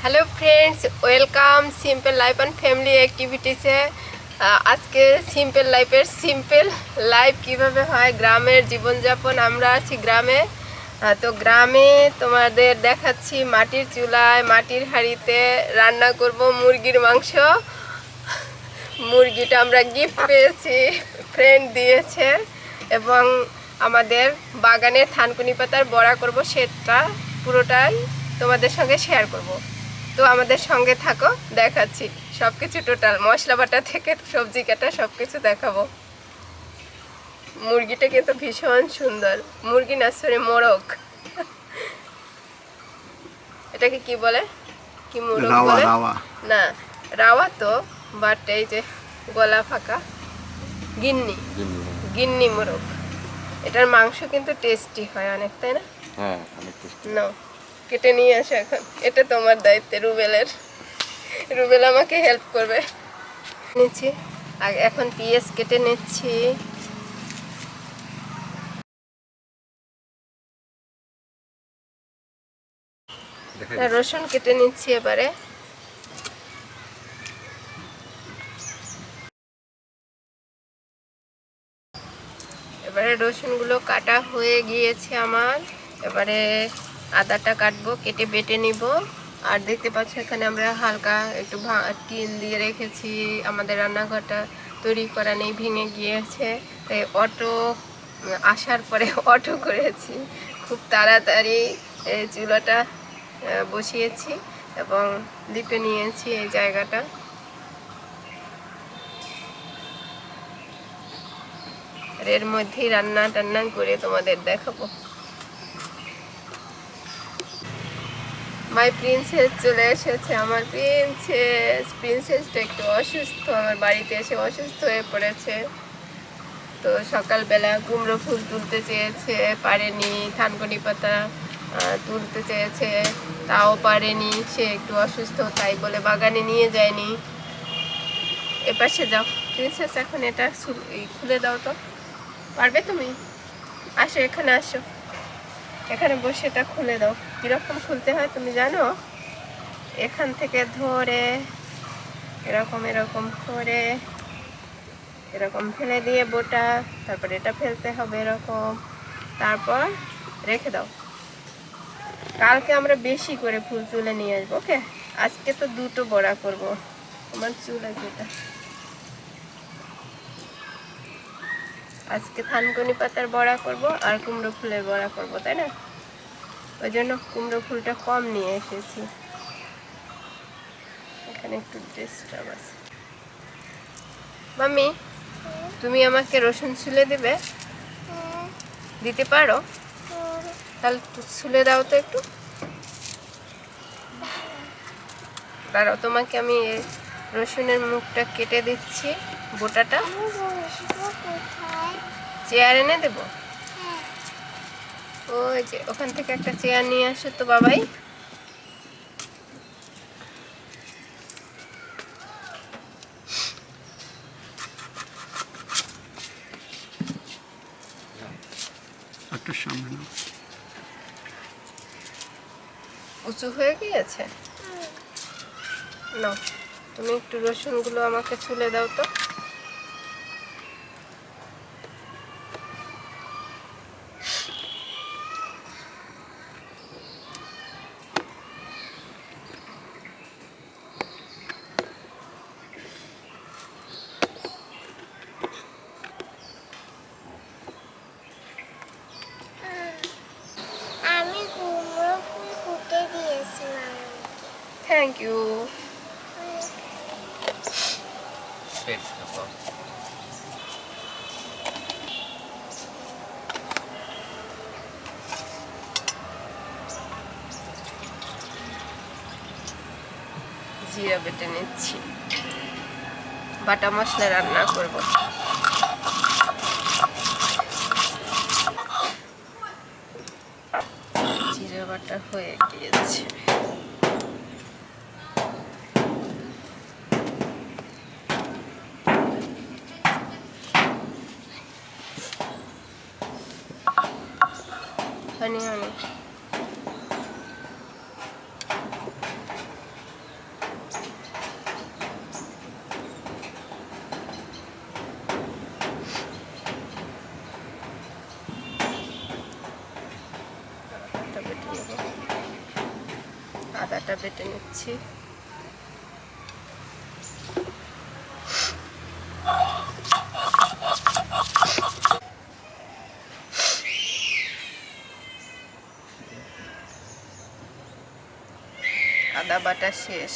Hello friends, welcome simple life and family एक्टिविटीज़ে। আজকে simple life কিভাবে হয়, গ্রামের জীবনযাপন। আমরা আছি গ্রামে। তো গ্রামে তোমাদের দেখাচ্ছি মাটির চুলায় মাটির হাঁড়িতে রান্না করব মুরগির মাংস। মুরগিটা আমরা গিফট পেয়েছি, ফ্রেন্ড দিয়েছে, এবং আমাদের বাগানে থানকুনি পাতার বড়া করব, সেটা পুরোটাই তোমাদের সঙ্গে শেয়ার করব। তো আমাদের সঙ্গে থাকো, দেখাচ্ছি সব কিছু, টোটাল মশলা বাটা থেকে সবজি কাটা সব কিছু দেখাবো। মুরগিটা কিন্তু ভীষণ সুন্দর, মুরগি না সরি মোরগ। এটাকে কি বলে, কি মোরগ বলে না, রাওয়া তো, বাট এই যে গলা ফাঁকা গিন্নি, গিন্নি মোরগ। এটার মাংস কিন্তু টেস্টি হয় অনেক, তাই না? হ্যাঁ, অনেক টেস্টি। নাও কেটে নিয়ে আসো এখন, এটা তোমার দায়িত্বে, রুবেল আমাকে হেল্প করবে। নিচ্ছি এখন পেঁয়াজ কেটে নিচ্ছি, রসুন কেটে নিচ্ছি। এবারে রসুনগুলো কাটা হয়ে গিয়েছে আমার। এবারে আদাটা কাটবো, কেটে বেটে নিব। আর দেখতে পাচ্ছ এখানে আমরা হালকা একটু টিন দিয়ে রেখেছি, আমাদের রান্নাঘরটা তৈরি করা নেই, ভেঙে গিয়েছে। তাই অটো আসার পরে অটো করেছি, খুব তাড়াতাড়ি চুলাটা বসিয়েছি এবং লিপে নিয়েছি এই জায়গাটা। এর মধ্যেই রান্না টান্না করে তোমাদের দেখাবো। মাই প্রিন্সেস চলে এসেছে, আমার প্রিন্সেসটা একটু অসুস্থ, আমার বাড়িতে এসে অসুস্থ হয়ে পড়েছে। তো সকালবেলা কুমড়ো ফুল তুলতে চেয়েছে, পারেনি। থানকুনি পাতা তুলতে চেয়েছে, তাও পারেনি। সে একটু অসুস্থ, তাই বলে বাগানে নিয়ে যায়নি। এপাশে যাও প্রিন্সেস, এখন এটা খুলে দাও তো, পারবে তুমি? আসো, এখানে আসো, এখানে বসে এটা খুলে দাও। কীরকম খুলতে হয় তুমি জানো? এখান থেকে ধরে এরকম এরকম করে এরকম ফেলে দিয়ে বোটা, তারপর এটা ফেলতে হবে এরকম, তারপর রেখে দাও। কালকে আমরা বেশি করে ফুল তুলে নিয়ে আসবো, ওকে? আজকে তো দুটো বড়া করব। আমার চুল আছে এটা। আজকে থানকুনি পাতার বড়া করব আর কুমড়ো ফুলের বড়া করব, তাই না? ওই জন্য কুমড়ো ফুলটা কম নিয়ে এসেছি। এখানে একটু ডিস্টার্ব আছে। মাম্মি, তুমি আমাকে রসুন ছুলে দেবে? দিতে পারো? তাহলে ছুলে দাও তো একটু। দাঁড়াও, তোমাকে আমি রসুনের মুখটা কেটে দিচ্ছি, বোটাটা। চেয়ার এনে দেবো? ওই যে ওখান থেকে একটা চেয়ার নিয়ে আসো তো বাবাই। একটু সামনে নাও। উঁচু হয়ে গিয়েছে। নাও, তুমি একটু রসুনগুলো আমাকে ছুলে দাও তো। Thank you. জিরা বেটে নিচ্ছি, বাটা মশলা রান্না করব। জিরা বাটা হয়ে গিয়েছে। হানি আদাটা বেটে নিচ্ছি। আদা বাটা শেষ,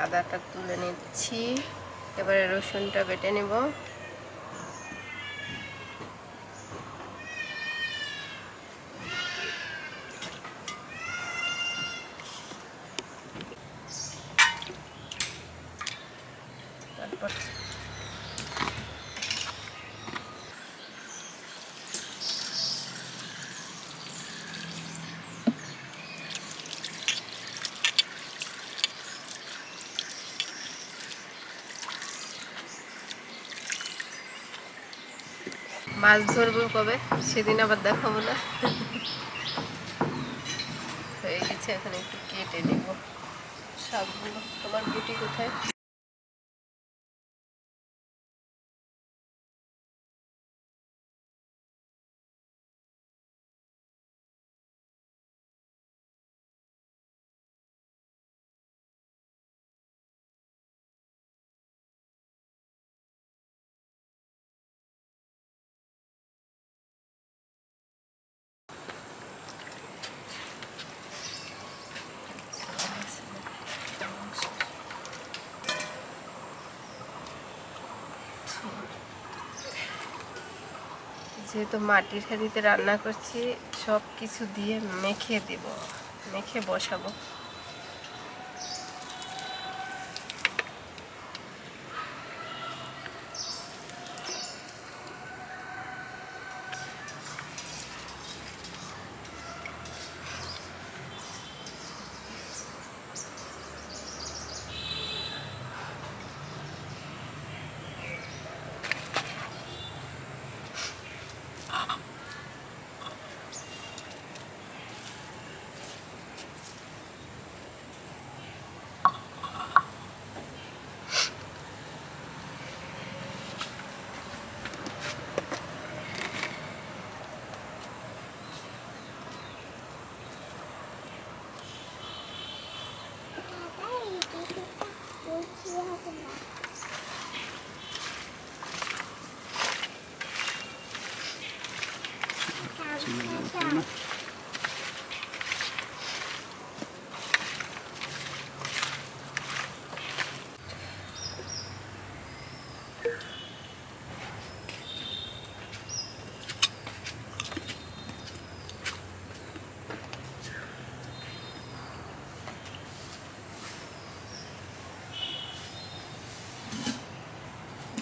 আদাটা তুলে নিচ্ছি। এবারে রসুনটা বেটে নেব। তারপর মাছ ধরবো কবে, সেদিন আবার দেখাবো না। হয়ে গেছে, এখন একটু কেটে নিব শাকগুলো। তোমার গুটি কোথায়? যেহেতু মাটির হাঁড়িতে রান্না করছি, সব কিছু দিয়ে মেখে দেব, মেখে বসাবো।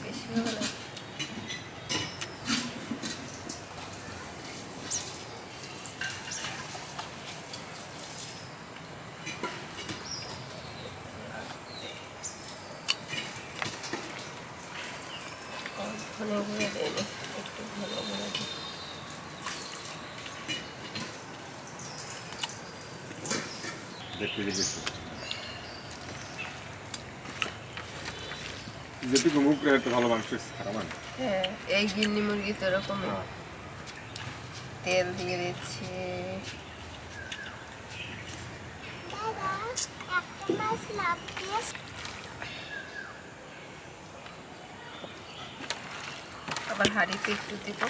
বেশি হবে না। ঘন করে দেয়নি, একটু ঘন করে দিই। যেটুকু মুখ করে একটা ভালো মাংস খারাপ মানে। হ্যাঁ, এই গিন্নি মুরগি তো এরকমই। তেল দিয়ে দিচ্ছি। আবার হাঁড়িতে একটু দিব।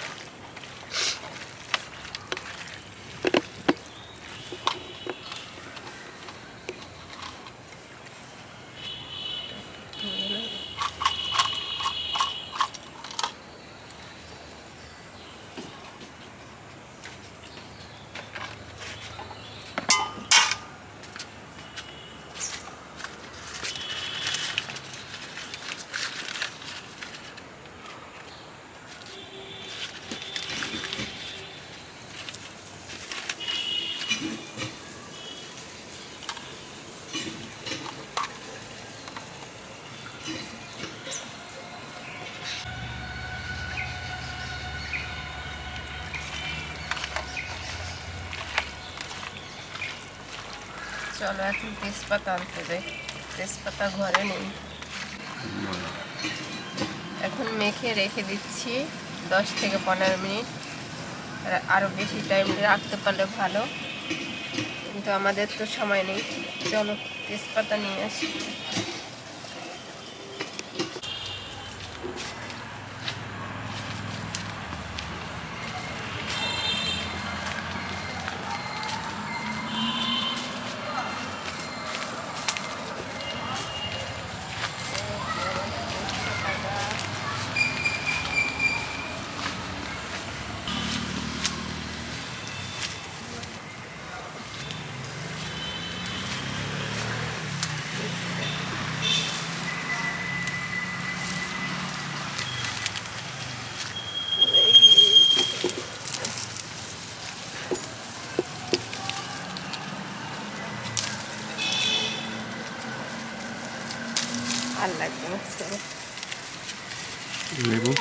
চলো এখন তেজপাতা আনতে যাই, তেজপাতা ঘরে নেই। এখন মেখে রেখে দিচ্ছি 10 থেকে 15 মিনিট। আরও বেশি টাইম রাখতে পারলে ভালো। কিন্তু আমাদের তো সময় নেই। চলো তেজপাতা নিয়ে আসি। আর লাগবে না, চলো। লেবু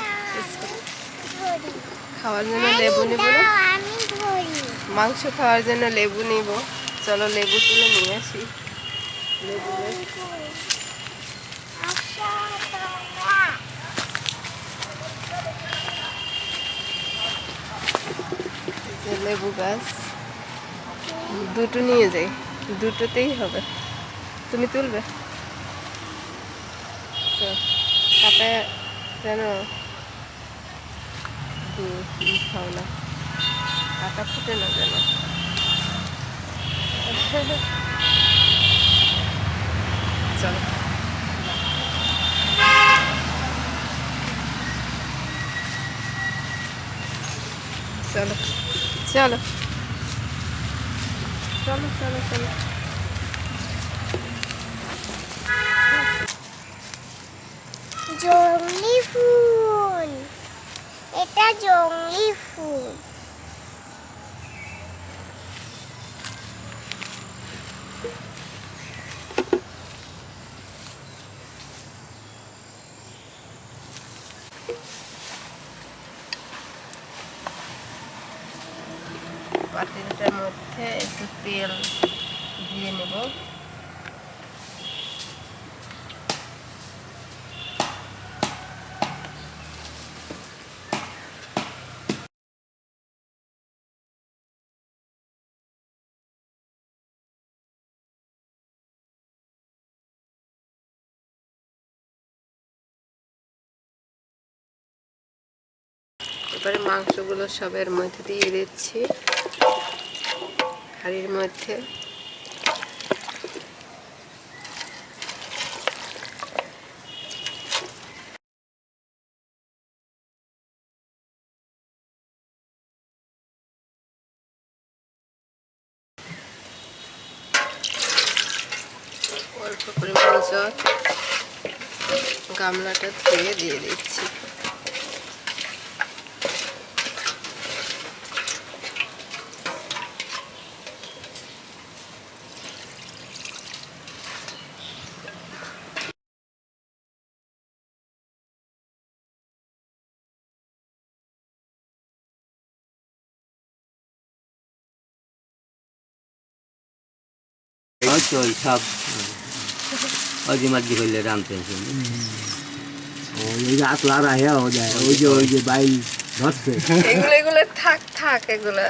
খাওয়ার জন্য লেবু নিব না, মাংস খাওয়ার জন্য লেবু নিব। চলো লেবু তুলে নিয়ে আসি। লেবু যে লেবু গাছ, দুটো নিয়ে যাই, দুটোতেই হবে। তুমি তুলবে তো, কাটা যেন খাও না, কাটা ফুটে না যেন। চলো চলো চলো চলো চলো চলো। জংলি ফুল, এটা জংলি ফুল। পাতিলটার মধ্যে একটু তেল দিয়ে নেব। এবারে মাংসগুলো সবের মধ্যে দিয়ে দিচ্ছি, হাঁড়ির মধ্যে। অল্প পরিমাণ জল গামলাটা ধুয়ে দিয়ে দিচ্ছি। ওই তো ওই সব ওই যে মাঝি হইলে রামতে ওই যে আতলার আয়া ও যায় ওই যে বাইল ধরছে এগুলো এগুলো থাক থাক, এগুলো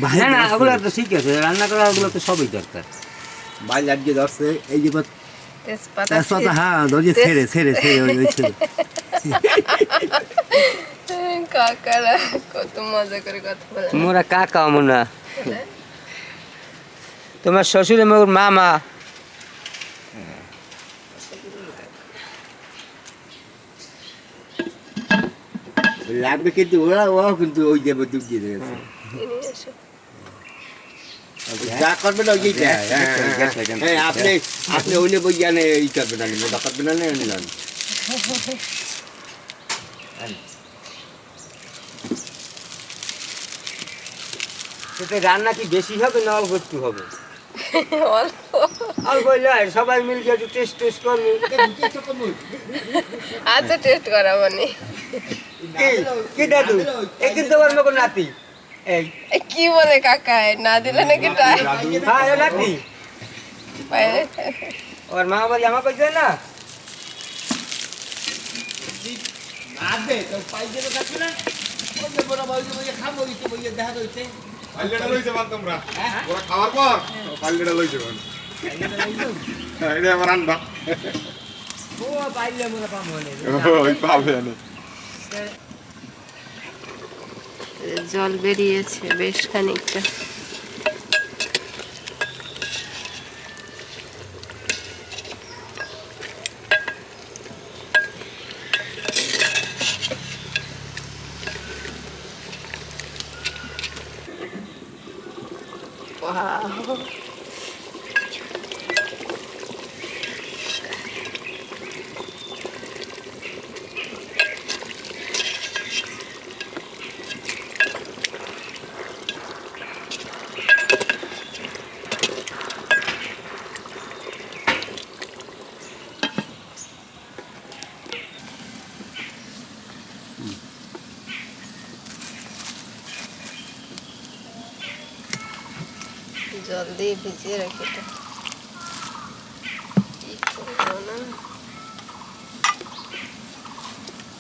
না না ওগুলো তো ঠিক আছে, রান্না করা ওগুলো তো সবই দরকার। বাইল আজকে ধরছে এই যে তেজপাতা তেজপাতা, হ্যাঁ ধরে ছেড়ে ছেড়ে ছেড়ে ওই ছেড়ে কাকারা কত মজা করে কথা বলে। তোমরা কাকা মনে, তোমার শ্বশুরে মোর মামা। লাগবে কিন্তু ওরা কিন্তু ওই দেবে দুধ দিয়ে দিয়েছে। যা করবেন ওই যেটা, হ্যাঁ আপনি আপনি ওই বই জানে ই করবেন না, মোটা করবেন না নিলাম। রান্না কি বেশি হবে না অল্প একটু হবে? অল্প হইলে সবাই মিলে একটু টেস্ট টেস্ট করবো। আচ্ছা টেস্ট করাবো নি। কি দাদু এ কিন্তু আমার মতো নাতি। এই কি বলে কাকা, না দিলে নাকি হ্যাঁ নাতি, ওর মা বাবা জামা করছে না পাল্লেটা লই যাবান তোমরা ওরা খাওয়ার পর পাল্লেটা লই যাবান হ্যাঁ, এটা আমার আনবা ওই পাবে না জল বেরিয়েছে বেশ খানিকটা। Wow. জল দিয়ে ভিজিয়ে রাখি এটা কি করবো না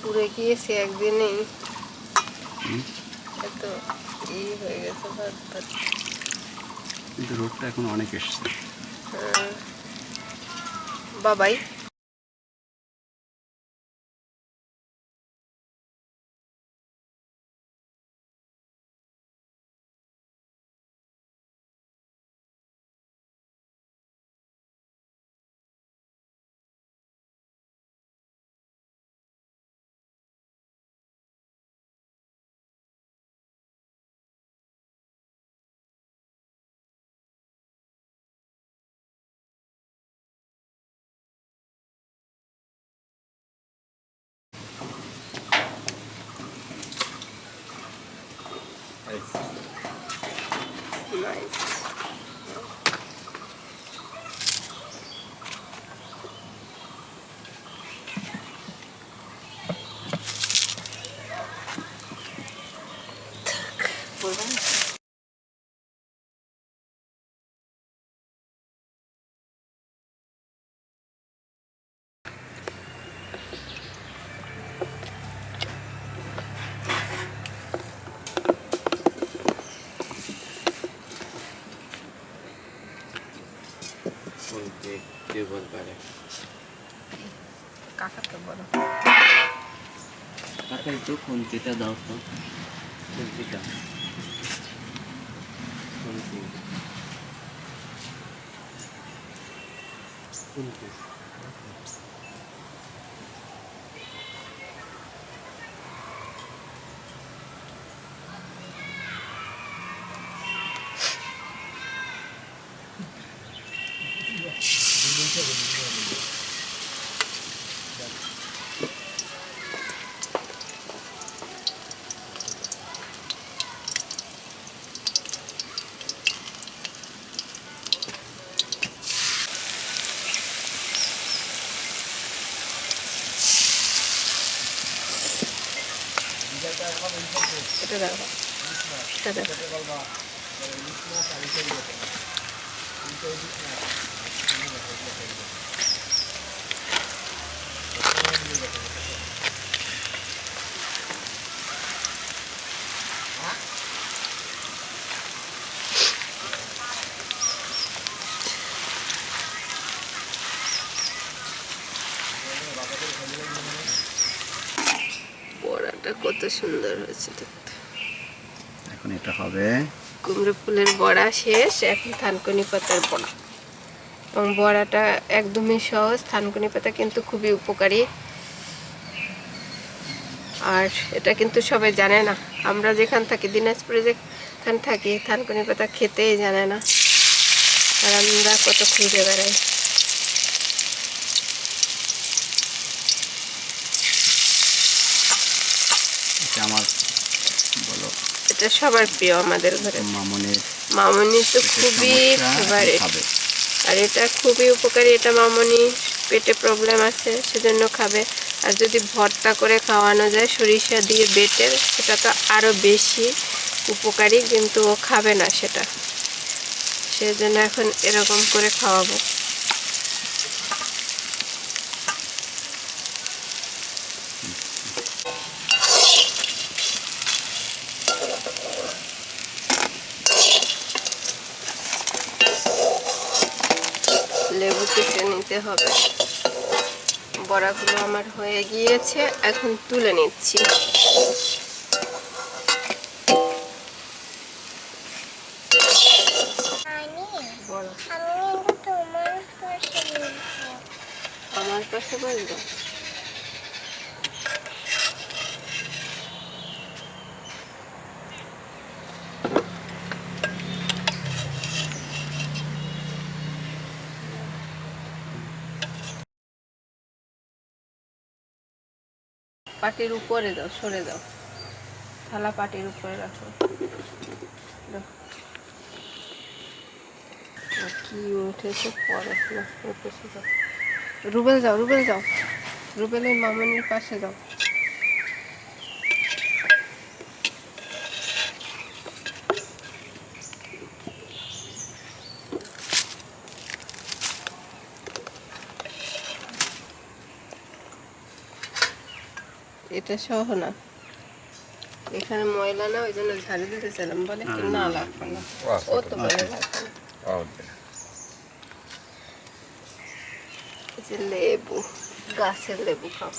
পুড়ে গিয়েছে একদিনেই এত হয়ে গেছে ভাত ভাত। কিন্তু রোদটা এখন অনেক এসছে। বাবাই নাইস। কাকাকে বলো কাকা একটু খুন্তিটা দাও তো খুন্তিটা খুন্তি খুন্তি এটা দেখো এটা দেখো বড়াটা কত সুন্দর হয়েছে দেখতে। এখন এটা হবে কুমড়ো ফুলের বড়া শেষ, এখন থানকুনি পাতার বড়া। এবং বড়াটা একদমই সহজ, থানকুনি পাতা কিন্তু খুবই উপকারী। আর এটা কিন্তু সবাই জানে না, আমরা যেখান থাকি দিনাজপুরে যেখান থাকি থানকুনি পাতা খেতেই জানে না, আর আমরা কত খুঁজে বেড়াই। এটা আমার বলো এটা সবার প্রিয় আমাদের ঘরে, মামনের মামনি তো খুবই ফেভারিট। খাবে। আর এটা খুবই উপকারী, এটা মামনি পেটে প্রবলেম আছে সেজন্য খাবে। আর যদি ভর্তা করে খাওয়ানো যায় সরিষা দিয়ে বেটে, সেটা তো আরও বেশি উপকারী, কিন্তু ও খাবে না সেটা, সেজন্য এখন এরকম করে খাওয়াবো। লেবু কেটে নিতে হবে। বড়াগুলো আমার হয়ে গিয়েছে, এখন তুলে নিচ্ছি। নানি, বড়া আমি কিন্তু তোমার পাশে বসবো। আমার পাশে বসবো। পাটির উপরে দাও, সরে দাও, থালা পাটির উপরে রাখো। দাও। আর কি উঠেছে পরে না, উঠেছে যাও। রুবেল যাও, রুবেল যাও, রুবেলের মামনির পাশে যাও। এটা সহ না, এখানে ময়লা না, ওই জন্য ঝাড়ু দিতে চাইলাম, বলে কি না লাগবে না। ও তো বলে লাগবে না। এই যে লেবু, গাছের লেবু খাও।